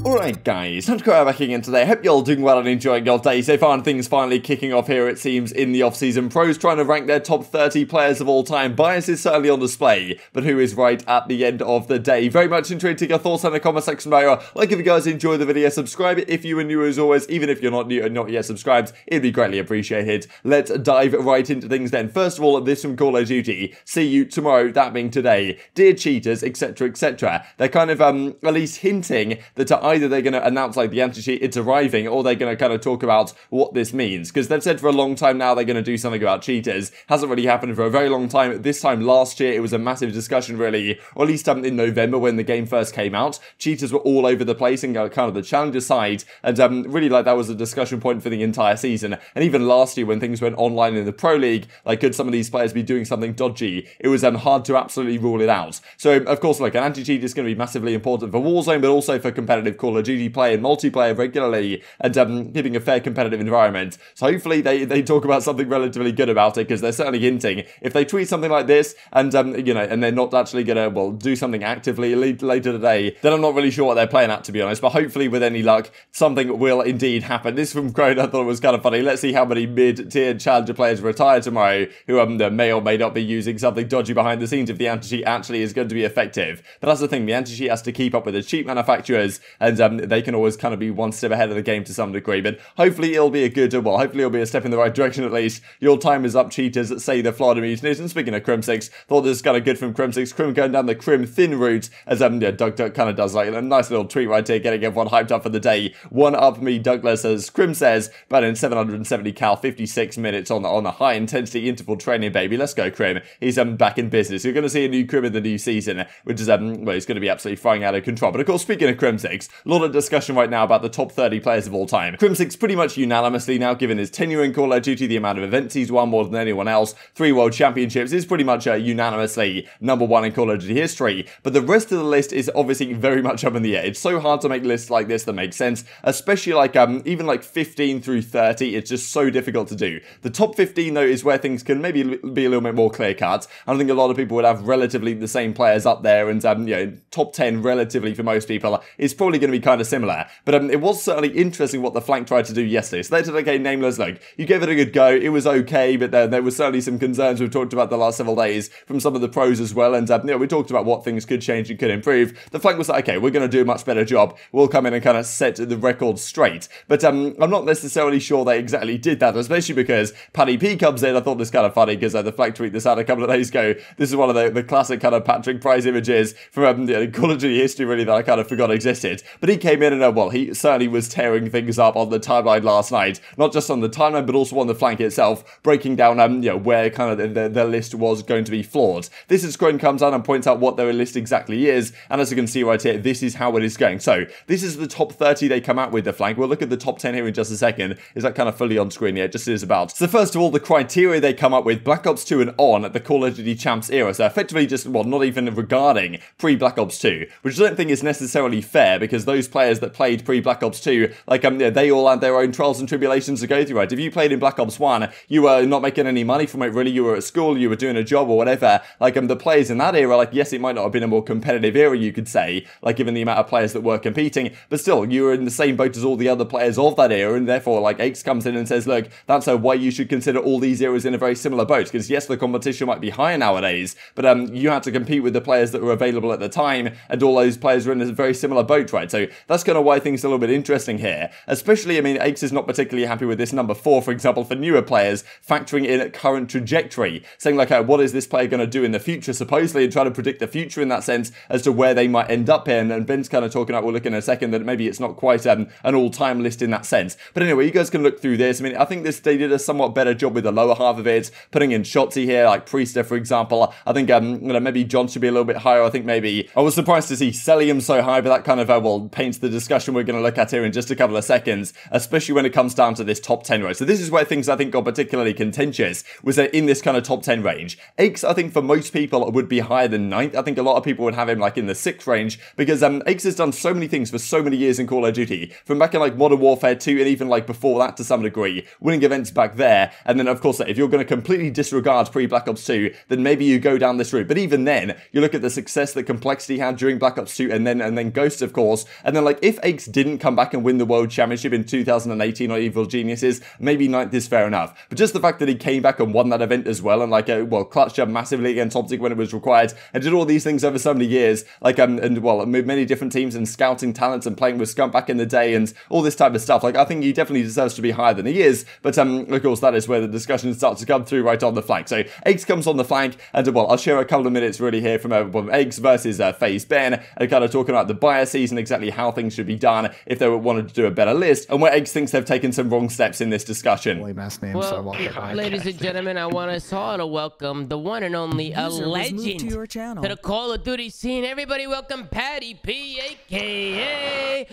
Alright guys, TacticalRab back again today. Hope you're all doing well and enjoying your day so far, and things finally kicking off here, it seems, in the off-season. Pros trying to rank their top 30 players of all time. Bias is certainly on display, but who is right at the end of the day? Very much intrigued to get your thoughts in the comment section below. Like if you guys enjoy the video, subscribe if you are new as always. Even if you're not new and not yet subscribed, it'd be greatly appreciated. Let's dive right into things then. First of all, this from Call of Duty. See you tomorrow, that being today. Dear cheaters, etc, etc. They're kind of at least hinting that either they're going to announce like the anti-cheat, it's arriving, or they're going to kind of talk about what this means. Because they've said for a long time now they're going to do something about cheaters. Hasn't really happened for a very long time. This time last year, it was a massive discussion really, or at least in November when the game first came out. Cheaters were all over the place and kind of the challenger side, and really like that was a discussion point for the entire season. And even last year when things went online in the Pro League, like could some of these players be doing something dodgy? It was hard to absolutely rule it out. So of course like an anti-cheat is going to be massively important for Warzone, but also for competitive Call of Duty play and multiplayer regularly, and giving a fair competitive environment. So hopefully they talk about something relatively good about it, because they're certainly hinting. If they tweet something like this and you know, and they're not actually gonna do something actively later today, then I'm not really sure what they're playing at, to be honest. But hopefully with any luck something will indeed happen. This from Crone, I thought it was kind of funny. Let's see how many mid-tier challenger players retire tomorrow who may or may not be using something dodgy behind the scenes if the anti-cheat actually is going to be effective. But that's the thing, the anti-cheat has to keep up with the cheat manufacturers, and they can always kind of be one step ahead of the game to some degree. But hopefully it'll be a good, well, hopefully it'll be a step in the right direction at least. Your time is up, cheaters, say the Florida Mutineers. And speaking of Crimsix, thought this was kind of good from Crimsix. Crim going down the Crim thin route, as yeah, Duck kind of does like a nice little tweet right here, getting everyone hyped up for the day. One up me, Douglas, as Crim says, but in 770 cal, 56 minutes on the high intensity interval training, baby. Let's go, Crim. He's back in business. You're going to see a new Crim in the new season, which is well, he's going to be absolutely flying out of control. But of course, speaking of Crimsix, a lot of discussion right now about the top 30 players of all time. Crimsix pretty much unanimously now, given his tenure in Call of Duty, the amount of events he's won more than anyone else, 3 world championships, is pretty much unanimously #1 in Call of Duty history. But the rest of the list is obviously very much up in the air. It's so hard to make lists like this that make sense, especially like even like 15 through 30. It's just so difficult to do. The top 15 though is where things can maybe be a little bit more clear cut. I think a lot of people would have relatively the same players up there, and you know, top 10 relatively for most people is probably going to be kind of similar. But it was certainly interesting what the flank tried to do yesterday. So they said, okay, Nameless, look, you gave it a good go. It was okay, but there was certainly some concerns we've talked about the last several days from some of the pros as well. And you know, we talked about what things could change and could improve. The flank was like, okay, we're going to do a much better job. We'll come in and kind of set the record straight. But I'm not necessarily sure they exactly did that, especially because Paddy P comes in. I thought this kind of funny because the flank tweeted this out a couple of days ago. This is one of the classic kind of Patrick Price images from you know, Call of Duty history, really, that I kind of forgot existed. But he came in and well, he certainly was tearing things up on the timeline last night. Not just on the timeline, but also on the flank itself, breaking down you know, where kind of the list was going to be flawed. This is Scrone comes on and points out what their list exactly is, and as you can see right here, this is how it is going. So this is the top 30 they come out with the flank. We'll look at the top 10 here in just a second. Is that kind of fully on screen? Yeah, it just is about. So first of all, the criteria they come up with, Black Ops 2 and on the Call of Duty Champs era. So effectively just, well, not even regarding pre-Black Ops 2, which I don't think is necessarily fair, because those players that played pre-Black Ops 2, like yeah, they all had their own trials and tribulations to go through, right? If you played in Black Ops 1, you were not making any money from it, really. You were at school, you were doing a job or whatever. Like the players in that era, like yes, it might not have been a more competitive era, you could say, like given the amount of players that were competing, but still, you were in the same boat as all the other players of that era, and therefore, like Aix comes in and says, look, that's why you should consider all these eras in a very similar boat, because yes, the competition might be higher nowadays, but you had to compete with the players that were available at the time, and all those players were in a very similar boat, right? So that's kind of why things are a little bit interesting here, especially, I mean, Aix is not particularly happy with this number 4, for example, for newer players, factoring in current trajectory, saying like, what is this player going to do in the future, supposedly, and trying to predict the future in that sense as to where they might end up here. And Ben's kind of talking about, we'll look in a second, that maybe it's not quite an all-time list in that sense. But anyway, you guys can look through this. I mean, I think they did a somewhat better job with the lower half of it, putting in Shotsy here, like Priestahh, for example. I think you know, maybe John should be a little bit higher. I think maybe I was surprised to see Cellium so high, but that kind of well, well, paints the discussion we're going to look at here in just a couple of seconds, especially when it comes down to this top 10 row. So this is where things I think got particularly contentious, was that in this kind of top 10 range. aBeZy, I think for most people would be higher than 9th. I think a lot of people would have him like in the 6th range, because aBeZy has done so many things for so many years in Call of Duty, from back in like Modern Warfare 2 and even like before that to some degree, winning events back there. And then of course, if you're going to completely disregard pre-Black Ops 2, then maybe you go down this route. But even then, you look at the success that Complexity had during Black Ops 2 and then Ghosts, of course. And then like if aBeZy didn't come back and win the World Championship in 2018 or Evil Geniuses, maybe 9th is fair enough. But just the fact that he came back and won that event as well, and like well, clutched up massively against OpTic when it was required, and did all these things over so many years, like and well, moved many different teams and scouting talents and playing with Scump back in the day and all this type of stuff. Like I think he definitely deserves to be higher than he is. But of course, that is where the discussion starts to come through right on the flank. So aBeZy comes on the flank, and well, I'll share a couple of minutes really here from aBeZy versus FaZe Ben, and kind of talking about the biases and exactly how things should be done if they wanted to do a better list, and where aBeZy thinks they've taken some wrong steps in this discussion. Well, ladies and gentlemen, I want us all to welcome the one and only a legend to the Call of Duty scene. Everybody welcome Patty P, a.k.a.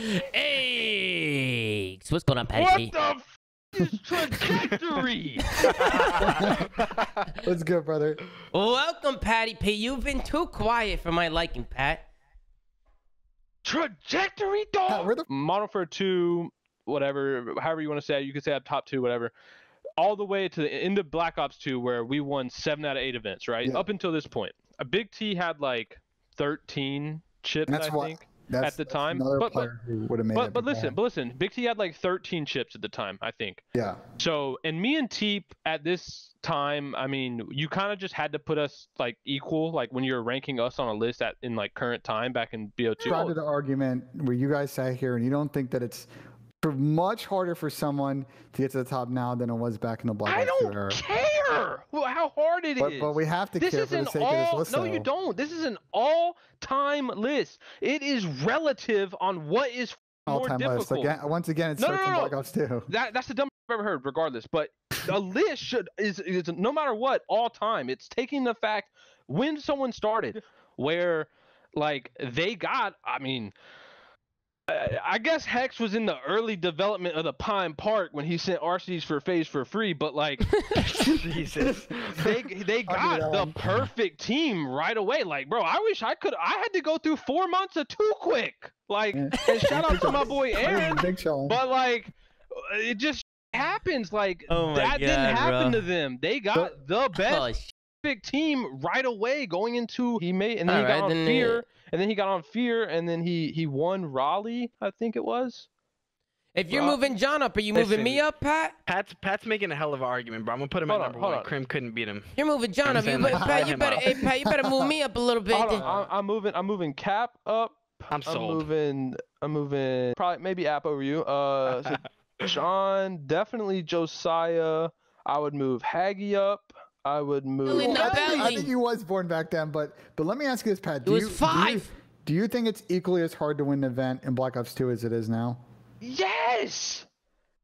aBeZy. What's going on, Patty P? What the f*** is trajectory? What's good, brother? Welcome, Patty P. You've been too quiet for my liking, Pat. Trajectory, dog? Where the Modern Warfare 2, whatever, however you want to say it, you could say I'm top 2, whatever. All the way to the end of Black Ops 2, where we won 7 out of 8 events, right? Yeah. Up until this point. A Big T had like 13 chips, I think, at the time. But listen, Big T had like 13 chips at the time, I think. Yeah. So, and me and Teep at this time, I mean, you kind of just had to put us like equal, like when you're ranking us on a list in like current time back in BO2. Started the argument where you guys sat here and you don't think that it's much harder for someone to get to the top now than it was back in the Black Ops 2 era. I don't care how hard it is. But we have to care for the sake of this list. No, you don't. This is an all-time list. It is relative on what is more difficult. List. Once again, it starts in Black Ops 2. That's the dumbest I've ever heard, regardless. But a list is no matter what, all time. It's taking the fact when someone started, where like they got, I mean, I guess Hex was in the early development of the Pine Park when he sent Arcitys for FaZe for free, but like, Jesus, they got the perfect team right away. Like, bro, I wish I had to go through 4 months of Too Quick. Like, and shout out to my boy Aaron, but like, it just happens. Like, that didn't happen to them. They got the best team right away going into he got on Fear. And then he got on Fear, and then he won Raleigh, I think it was. If you're moving John up, are you moving me up, Pat? Pat's making a hell of an argument, bro. I'm gonna put him at number 1. Crim couldn't beat him. You're moving John up. Pat, you better move me up a little bit. I'm moving Cap up. I'm sold. I'm moving probably maybe App over you. So John, definitely Josiah. I would move Haggy up. I would move. I think he was born back then, but let me ask you this, Pat. It was 5. Do you think it's equally as hard to win an event in Black Ops 2 as it is now? Yes.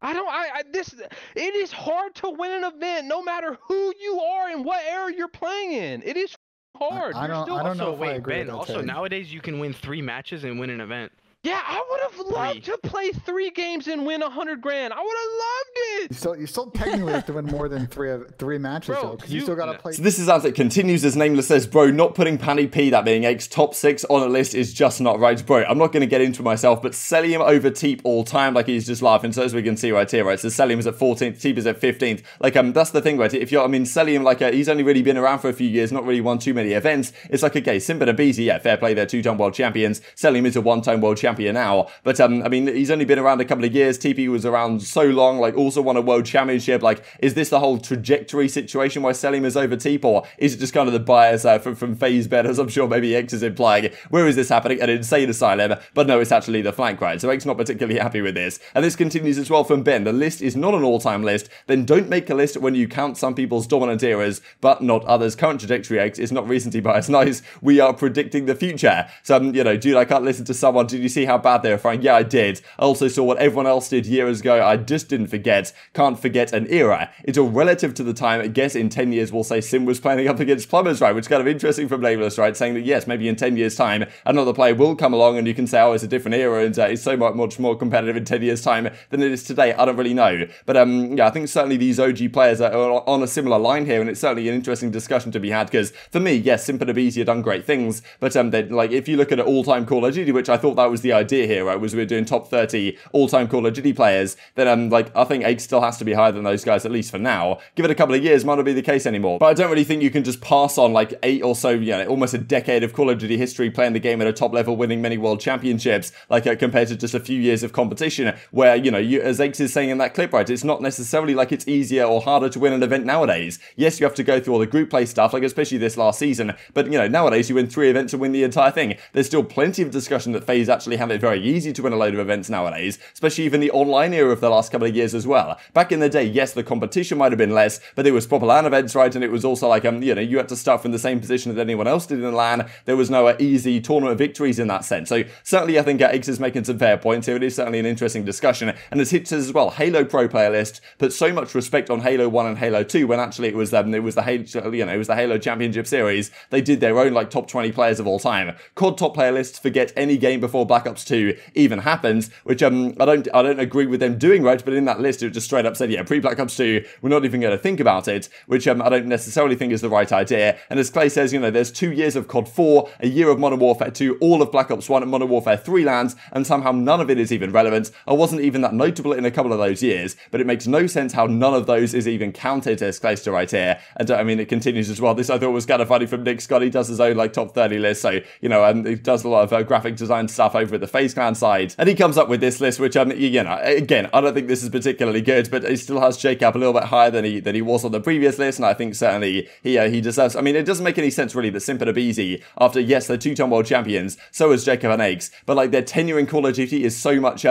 It is hard to win an event no matter who you are and what era you're playing in. It is hard. I don't know if I agree with that. Also, nowadays you can win 3 matches and win an event. Yeah, I would have loved to play 3 games and win $100 grand. I would have loved it. You still technically have to win more than three matches, though, because you still got to play. So this is as it continues, as Nameless says, bro, not putting Panny P, that being aBeZy's top 6 on a list is just not right. Bro, I'm not going to get into it myself, but Cellium over Teep all time, like he's just laughing. So as we can see right here, right, so Cellium is at 14th, Teep is at 15th. Like, that's the thing, right? If you're, Cellium, like, he's only really been around for a few years, not really won too many events. It's like, okay, Simp and aBeZy, yeah, fair play, they're 2-time world champions. Cellium is a 1-time world champion now, but he's only been around a couple of years. TP was around so long, like also won a world championship. Like, is this the whole trajectory situation where Cellium is over Teep, or is it just kind of the bias from FaZe Ben, as I'm sure maybe X is implying? Where is this happening? An insane asylum, but no, it's actually the flank, right? So X not particularly happy with this. And this continues as well from Ben. The list is not an all-time list. Then don't make a list when you count some people's dominant eras, but not others. Current trajectory, X, is not recency bias. Nice. We are predicting the future. So, dude, I can't listen to someone. Did you see see how bad they were fighting? Yeah, I did. I also saw what everyone else did years ago. I just didn't forget. Can't forget an era. It's all relative to the time. I guess in 10 years we'll say Simp was playing up against Plumbers, right? Which is kind of interesting from Nameless, right? Saying that yes, maybe in 10 years time another player will come along and you can say, oh, it's a different era and it's so much more competitive in 10 years time than it is today. I don't really know. But yeah, I think certainly these OG players are on a similar line here, and it's certainly an interesting discussion to be had, because for me, yes, Simp and aBeZy have done great things, but like if you look at an all-time Call of Duty, which I thought that was the idea here, right, was we're doing top 30 all-time Call of Duty players, then like I think aBeZy still has to be higher than those guys, at least for now. Give it a couple of years, might not be the case anymore. But I don't really think you can just pass on like 8 or so, you know, almost a decade of Call of Duty history playing the game at a top level, winning many world championships, like compared to just a few years of competition, where, you know, as aBeZy is saying in that clip, right, it's not necessarily like it's easier or harder to win an event nowadays. Yes, you have to go through all the group play stuff, like especially this last season, but, you know, nowadays you win 3 events to win the entire thing. There's still plenty of discussion that FaZe actually have it very easy to win a load of events nowadays, especially even the online era of the last couple of years as well. Back in the day, yes, the competition might have been less, but it was proper LAN events, right, and it was also like, you know, you had to start from the same position that anyone else did in LAN. There was no easy tournament victories in that sense. So certainly I think aBeZy is making some fair points here. It is certainly an interesting discussion, and as Hitch says as well, Halo Pro player list put so much respect on Halo 1 and Halo 2 when actually it was the Halo, you know, it was the Halo Championship Series. They did their own like top 20 players of all time. COD top player lists forget any game before Black Ops 2 even happens, which I don't agree with them doing, right, but in that list it just straight up said, yeah, pre-Black Ops 2, we're not even going to think about it, which I don't necessarily think is the right idea. And as Clay says, you know, there's 2 years of COD 4, a year of Modern Warfare 2, all of Black Ops 1 and Modern Warfare 3 lands, and somehow none of it is even relevant. I wasn't even that notable in a couple of those years, but it makes no sense how none of those is even counted as Clayster right here. And I mean, it continues as well. This I thought was kind of funny from Nick Scott. He does his own like top 30 list, so, you know, he does a lot of graphic design stuff over at the FaZe Clan side, and he comes up with this list, which, you know, again, I don't think this is particularly good, but he still has Jacob a little bit higher than he was on the previous list, and I think certainly he deserves. I mean, it doesn't make any sense really that Simp and aBeZy, after yes, they're 2-time world champions, so is Jacob and aBeZy, but like their tenure in Call of Duty is so much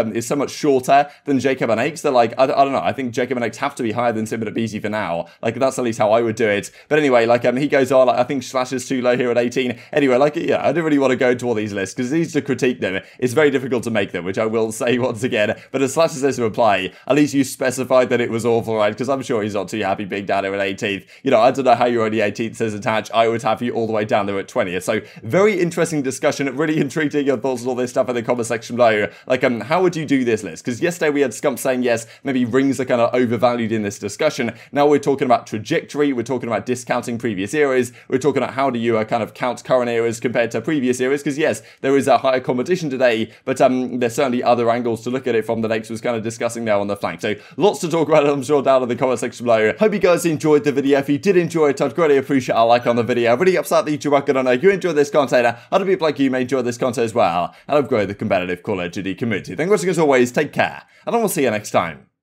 shorter than Jacob and aBeZy. They're like, I don't know, I think Jacob and aBeZy have to be higher than Simp and aBeZy for now. Like that's at least how I would do it. But anyway, like he goes on, like, I think Slash is too low here at 18. Anyway, like, yeah, I don't really want to go into all these lists because it's easy to critique them. It's very difficult to make them, which I will say once again. But as Slash says to reply, at least you specified that it was awful, right? Because I'm sure he's not too happy being down here at 18th. You know, I don't know how you're only 18th says attach. I would have you all the way down there at 20th. So very interesting discussion. Really intrigued to your thoughts on all this stuff in the comment section below. Like, how would you do this list? Because yesterday we had Scump saying, yes, maybe rings are kind of overvalued in this discussion. Now we're talking about trajectory. We're talking about discounting previous eras. We're talking about how do you kind of count current eras compared to previous eras. Because yes, there is a higher competition today, but there's certainly other angles to look at it from that X was kind of discussing there on the flank. So lots to talk about, I'm sure, down in the comment section below. Hope you guys enjoyed the video. If you did enjoy it, I'd greatly appreciate a like on the video. Really upset that YouTube record. I know you enjoyed this content. Other people like you may enjoy this content as well. And I've grown the competitive Call of Duty community. Thank you for watching as always. Take care. And I will see you next time.